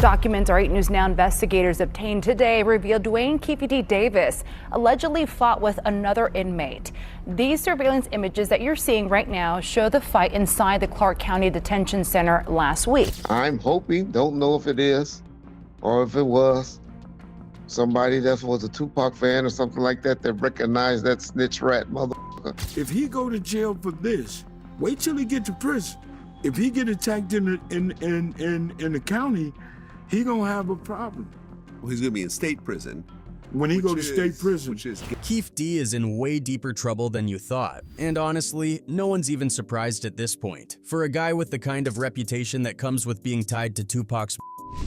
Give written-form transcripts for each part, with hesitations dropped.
Documents our 8 News Now investigators obtained today reveal Dwayne "Keefe Davis allegedly fought with another inmate. These surveillance images that you're seeing right now show the fight inside the Clark County Detention Center last week. I'm hoping, don't know if it is or if it was somebody that was a Tupac fan or something like that that recognized that snitch rat motherfucker. If he go to jail for this, wait till he get to prison. If he get attacked in the county, he gonna have a problem. Well, he's gonna be in state prison. When he go to state prison. Keefe D is in way deeper trouble than you thought. And honestly, no one's even surprised at this point. For a guy with the kind of reputation that comes with being tied to Tupac's,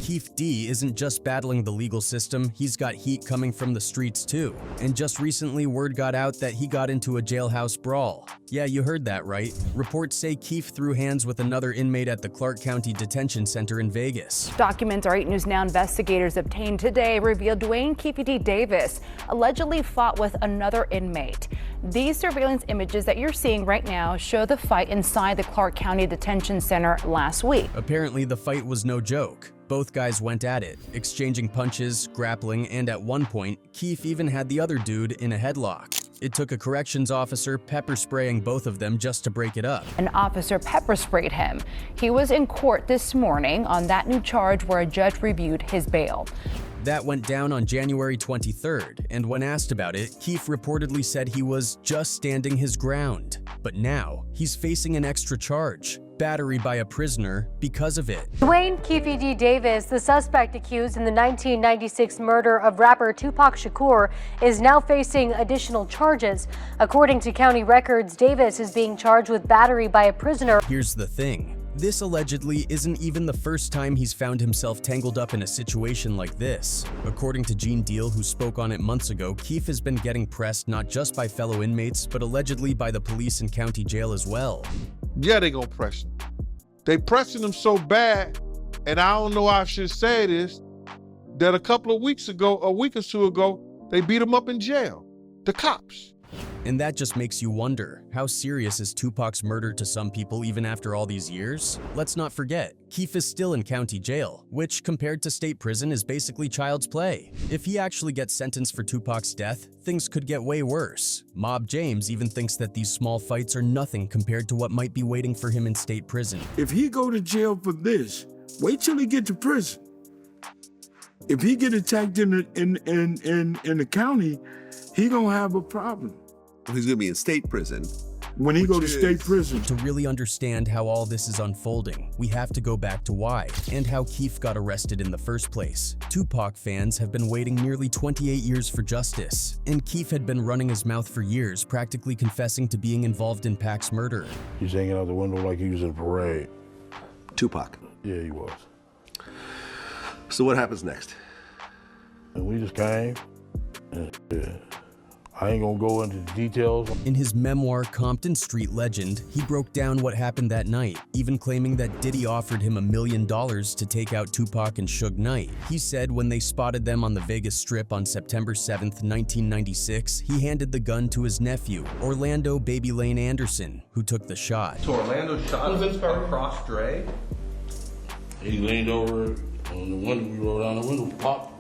Keefe D isn't just battling the legal system, he's got heat coming from the streets too. And just recently, word got out that he got into a jailhouse brawl. Yeah, you heard that right. Reports say Keefe threw hands with another inmate at the Clark County Detention Center in Vegas. Documents our 8 News Now investigators obtained today reveal Dwayne "Keefe Davis allegedly fought with another inmate. These surveillance images that you're seeing right now show the fight inside the Clark County Detention Center last week. Apparently, the fight was no joke. Both guys went at it, exchanging punches, grappling, and at one point, Keefe even had the other dude in a headlock. It took a corrections officer pepper spraying both of them just to break it up. An officer pepper sprayed him. He was in court this morning on that new charge where a judge reviewed his bail. That went down on January 23rd, and when asked about it, Keefe reportedly said he was just standing his ground. But now, he's facing an extra charge. Battery by a prisoner because of it. Dwayne "Keefe Davis, the suspect accused in the 1996 murder of rapper Tupac Shakur, is now facing additional charges. According to county records, Davis is being charged with battery by a prisoner. Here's the thing. This allegedly isn't even the first time he's found himself tangled up in a situation like this. According to Gene Deal, who spoke on it months ago, Keefe has been getting pressed not just by fellow inmates, but allegedly by the police and county jail as well. Yeah, they gonna press him. They pressing him so bad, and I don't know how I should say this, that a week or two ago, they beat him up in jail. The cops. And that just makes you wonder, how serious is Tupac's murder to some people even after all these years? Let's not forget, Keefe is still in county jail, which compared to state prison is basically child's play. If he actually gets sentenced for Tupac's death, things could get way worse. Mob James even thinks that these small fights are nothing compared to what might be waiting for him in state prison. If he go to jail for this, wait till he get to prison. If he get attacked in the county, he gonna have a problem. He's gonna be in state prison. When he go to state prison. To really understand how all this is unfolding, we have to go back to why and how Keefe got arrested in the first place. Tupac fans have been waiting nearly 28 years for justice, and Keefe had been running his mouth for years, practically confessing to being involved in Pac's murder. He's hanging out the window like he was in a parade. Tupac. Yeah, he was. So what happens next? And we just came, and I ain't gonna go into the details. In his memoir, Compton Street Legend, he broke down what happened that night, even claiming that Diddy offered him $1 million to take out Tupac and Suge Knight. He said when they spotted them on the Vegas Strip on September 7th, 1996, he handed the gun to his nephew, Orlando "Baby Lane" Anderson, who took the shot. So Orlando shot him across Dre? He leaned over on the window, we rolled down the window, popped.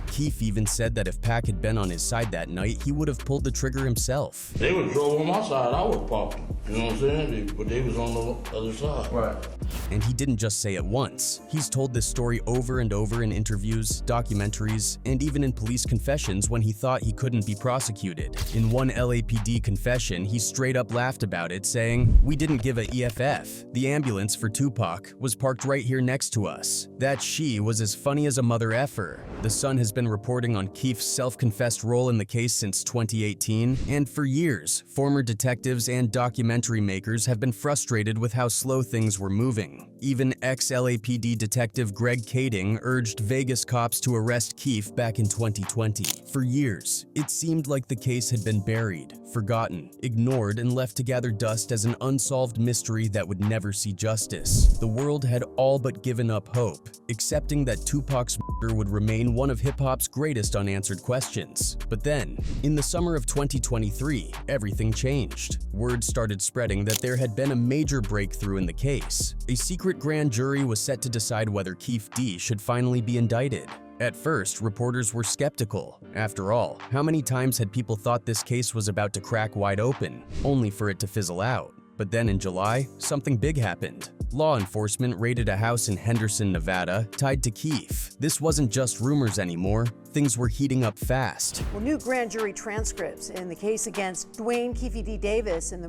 Keefe even said that if Pac had been on his side that night, he would have pulled the trigger himself. They would drove on my side, I would pop them. You know what I'm saying? But they was on the other side. Right. And he didn't just say it once. He's told this story over and over in interviews, documentaries, and even in police confessions when he thought he couldn't be prosecuted. In one LAPD confession, he straight up laughed about it, saying, "We didn't give a EFF. The ambulance for Tupac was parked right here next to us. That she was as funny as a mother effer." The Sun has been reporting on Keefe's self-confessed role in the case since 2018, and for years, former detectives and documentary makers have been frustrated with how slow things were moving. Even ex-LAPD detective Greg Kading urged Vegas cops to arrest Keefe back in 2020. For years, it seemed like the case had been buried, forgotten, ignored, and left to gather dust as an unsolved mystery that would never see justice. The world had all but given up hope, accepting that Tupac's murder would remain one of hip-hop's greatest unanswered questions. But then, in the summer of 2023, everything changed. Word started spreading that there had been a major breakthrough in the case. A secret grand jury was set to decide whether Keefe D should finally be indicted. At first, reporters were skeptical. After all, how many times had people thought this case was about to crack wide open, only for it to fizzle out? But then in July, something big happened. Law enforcement raided a house in Henderson, Nevada, tied to Keefe. This wasn't just rumors anymore. Things were heating up fast. Well, new grand jury transcripts in the case against Dwayne "Keefe D. Davis and the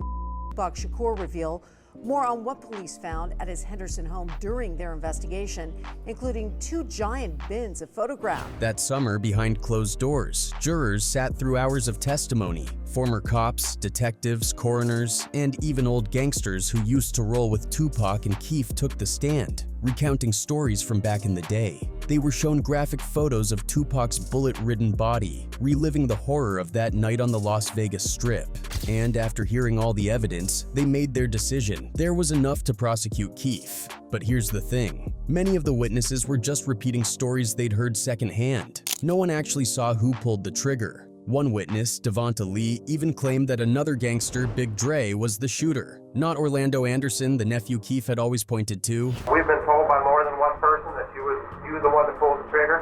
Tupac Shakur reveal more on what police found at his Henderson home during their investigation, including 2 giant bins of photographs. That summer, behind closed doors, jurors sat through hours of testimony. Former cops, detectives, coroners, and even old gangsters who used to roll with Tupac and Keefe took the stand, recounting stories from back in the day. They were shown graphic photos of Tupac's bullet-ridden body, reliving the horror of that night on the Las Vegas Strip. And after hearing all the evidence, they made their decision. There was enough to prosecute Keefe. But here's the thing. Many of the witnesses were just repeating stories they'd heard secondhand. No one actually saw who pulled the trigger. One witness, Devonta Lee, even claimed that another gangster, Big Dre, was the shooter, not Orlando Anderson, the nephew Keefe had always pointed to. We've been told by more than one person that you were the one that pulled the trigger,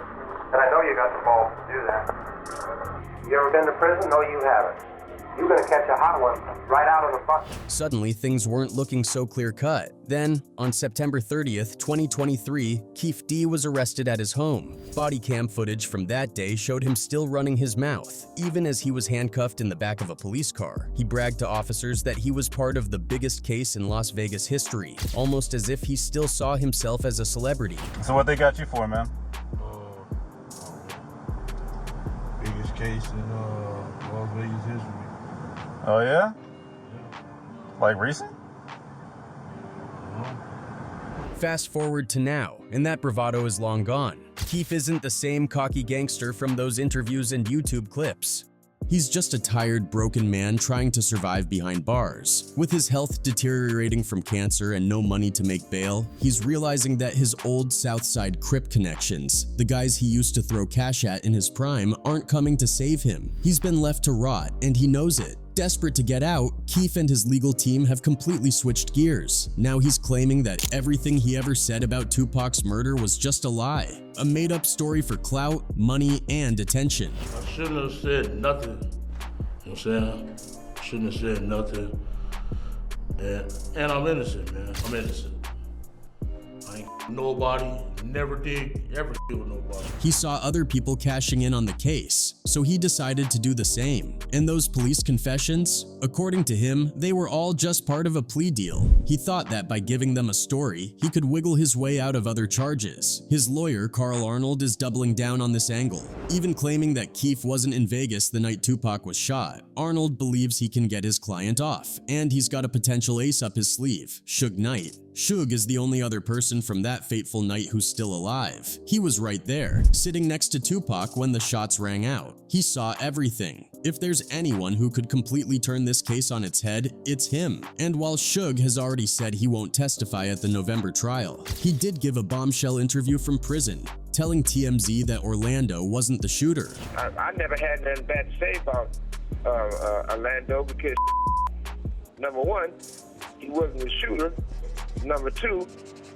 and I know you got the balls to do that. You ever been to prison? No, you haven't. You're gonna catch a hot one right out of the bucket. Suddenly, things weren't looking so clear-cut. Then, on September 30th, 2023, Keefe D was arrested at his home. Body cam footage from that day showed him still running his mouth, even as he was handcuffed in the back of a police car. He bragged to officers that he was part of the biggest case in Las Vegas history, almost as if he still saw himself as a celebrity. So what they got you for, man? Biggest case in Las Vegas history. Oh yeah? Like recent? Fast forward to now, and that bravado is long gone. Keefe isn't the same cocky gangster from those interviews and YouTube clips. He's just a tired, broken man trying to survive behind bars. With his health deteriorating from cancer and no money to make bail, he's realizing that his old Southside Crip connections, the guys he used to throw cash at in his prime, aren't coming to save him. He's been left to rot, and he knows it. Desperate to get out, Keefe and his legal team have completely switched gears. Now he's claiming that everything he ever said about Tupac's murder was just a lie, a made-up story for clout, money, and attention. I shouldn't have said nothing. You know what I'm saying? Shouldn't have said nothing. And I'm innocent, man. I'm innocent. I ain't nobody, never did, ever kill nobody. He saw other people cashing in on the case, so he decided to do the same. And those police confessions, according to him, they were all just part of a plea deal. He thought that by giving them a story, he could wiggle his way out of other charges. His lawyer, Carl Arnold, is doubling down on this angle, even claiming that Keefe wasn't in Vegas the night Tupac was shot. Arnold believes he can get his client off, and he's got a potential ace up his sleeve, Suge Knight. Suge is the only other person from that fateful night who's still alive. He was right there, sitting next to Tupac when the shots rang out. He saw everything. If there's anyone who could completely turn this case on its head, it's him. And while Suge has already said he won't testify at the November trial, he did give a bombshell interview from prison, telling TMZ that Orlando wasn't the shooter. I never had nothing bad to say about Orlando because, number one, he wasn't the shooter. Number two,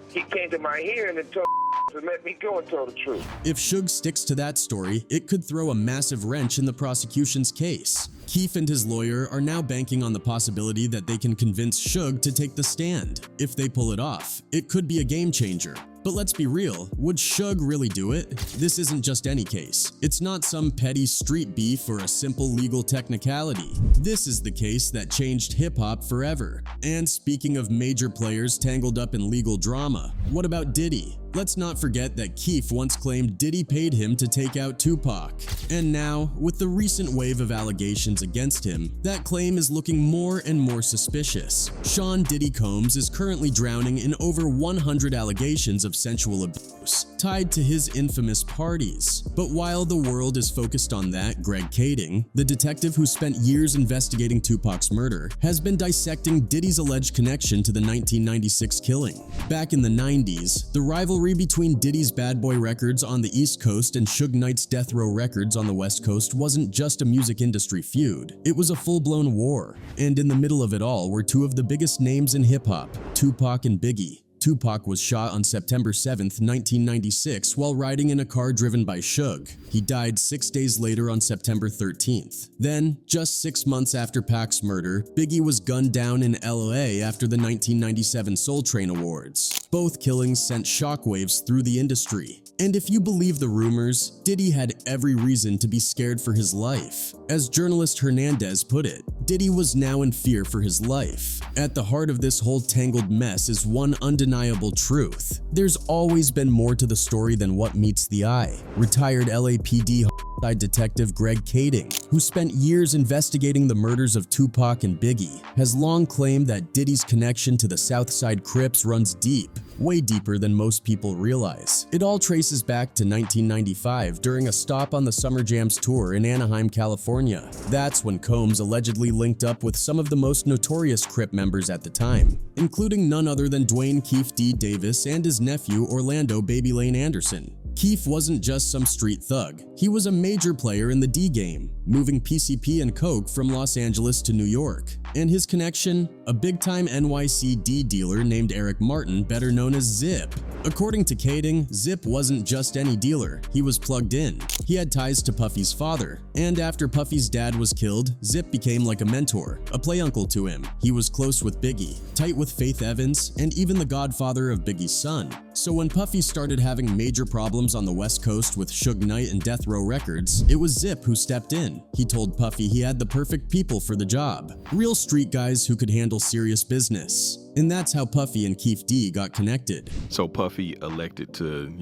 he came to my hearing and told to let me go and tell the truth. If Suge sticks to that story, it could throw a massive wrench in the prosecution's case. Keefe and his lawyer are now banking on the possibility that they can convince Suge to take the stand. If they pull it off, it could be a game changer. But let's be real, would Suge really do it? This isn't just any case. It's not some petty street beef or a simple legal technicality. This is the case that changed hip-hop forever. And speaking of major players tangled up in legal drama, what about Diddy? Let's not forget that Keefe once claimed Diddy paid him to take out Tupac. And now, with the recent wave of allegations against him, that claim is looking more and more suspicious. Sean Diddy Combs is currently drowning in over 100 allegations of sensual abuse, tied to his infamous parties. But while the world is focused on that, Greg Kading, the detective who spent years investigating Tupac's murder, has been dissecting Diddy's alleged connection to the 1996 killing. Back in the 90s, the rivalry between Diddy's Bad Boy Records on the East Coast and Suge Knight's Death Row Records on the West Coast wasn't just a music industry feud, it was a full-blown war. And in the middle of it all were two of the biggest names in hip-hop, Tupac and Biggie. Tupac was shot on September 7, 1996 while riding in a car driven by Suge. He died 6 days later on September 13th. Then, just 6 months after Pac's murder, Biggie was gunned down in LA after the 1997 Soul Train Awards. Both killings sent shockwaves through the industry. And if you believe the rumors, Diddy had every reason to be scared for his life. As journalist Hernandez put it, Diddy was now in fear for his life. At the heart of this whole tangled mess is one undeniable truth. There's always been more to the story than what meets the eye. Retired LAPD detective Greg Kading, who spent years investigating the murders of Tupac and Biggie, has long claimed that Diddy's connection to the Southside Crips runs deep, way deeper than most people realize. It all traces back to 1995 during a stop on the Summer Jams tour in Anaheim, California. That's when Combs allegedly linked up with some of the most notorious Crip members at the time, including none other than Dwayne "Keefe" D. Davis and his nephew Orlando "Baby Lane" Anderson. Keefe wasn't just some street thug. He was a major player in the D game, moving PCP and coke from Los Angeles to New York. And his connection? A big-time NYC D dealer named Eric Martin, better known as Zip. According to Kading, Zip wasn't just any dealer, he was plugged in. He had ties to Puffy's father, and after Puffy's dad was killed, Zip became like a mentor, a play uncle to him. He was close with Biggie, tight with Faith Evans, and even the godfather of Biggie's son. So when Puffy started having major problems on the West Coast with Suge Knight and Death Row Records, it was Zip who stepped in. He told Puffy he had the perfect people for the job. Real street guys who could handle serious business. And that's how Puffy and Keefe D got connected. So Puffy elected to,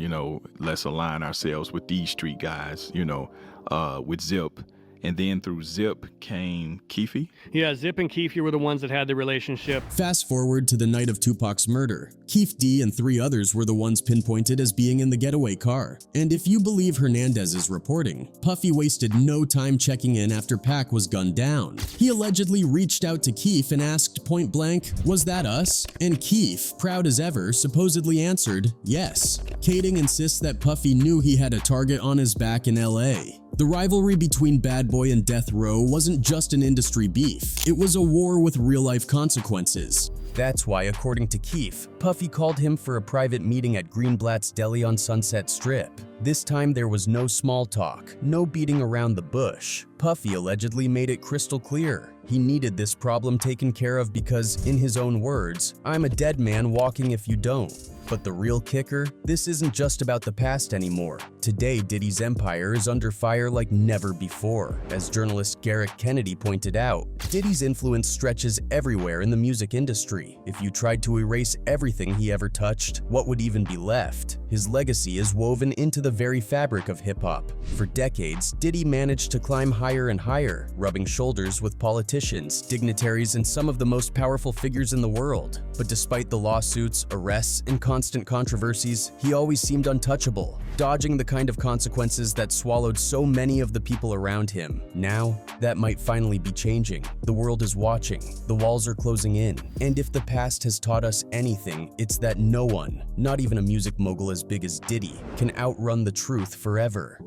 let's align ourselves with these street guys, with Zip. And then through Zip came Keefe? Yeah, Zip and Keefe were the ones that had the relationship. Fast forward to the night of Tupac's murder. Keefe D and 3 others were the ones pinpointed as being in the getaway car. And if you believe Hernandez's reporting, Puffy wasted no time checking in after Pac was gunned down. He allegedly reached out to Keefe and asked point blank, "Was that us?" And Keefe, proud as ever, supposedly answered, yes. Kading insists that Puffy knew he had a target on his back in LA. The rivalry between Bad Boy and Death Row wasn't just an industry beef, it was a war with real-life consequences. That's why, according to Keefe, Puffy called him for a private meeting at Greenblatt's Deli on Sunset Strip. This time there was no small talk, no beating around the bush. Puffy allegedly made it crystal clear. He needed this problem taken care of because, in his own words, "I'm a dead man walking if you don't." But the real kicker? This isn't just about the past anymore. Today, Diddy's empire is under fire like never before. As journalist Garrett Kennedy pointed out, Diddy's influence stretches everywhere in the music industry. If you tried to erase everything he ever touched, what would even be left? His legacy is woven into the very fabric of hip-hop. For decades, Diddy managed to climb higher and higher, rubbing shoulders with politicians, dignitaries, and some of the most powerful figures in the world. But despite the lawsuits, arrests, and constant controversies, he always seemed untouchable, dodging the kind of consequences that swallowed so many of the people around him. Now, that might finally be changing. The world is watching, the walls are closing in, and if the past has taught us anything, it's that no one, not even a music mogul as big as Diddy, can outrun the truth forever.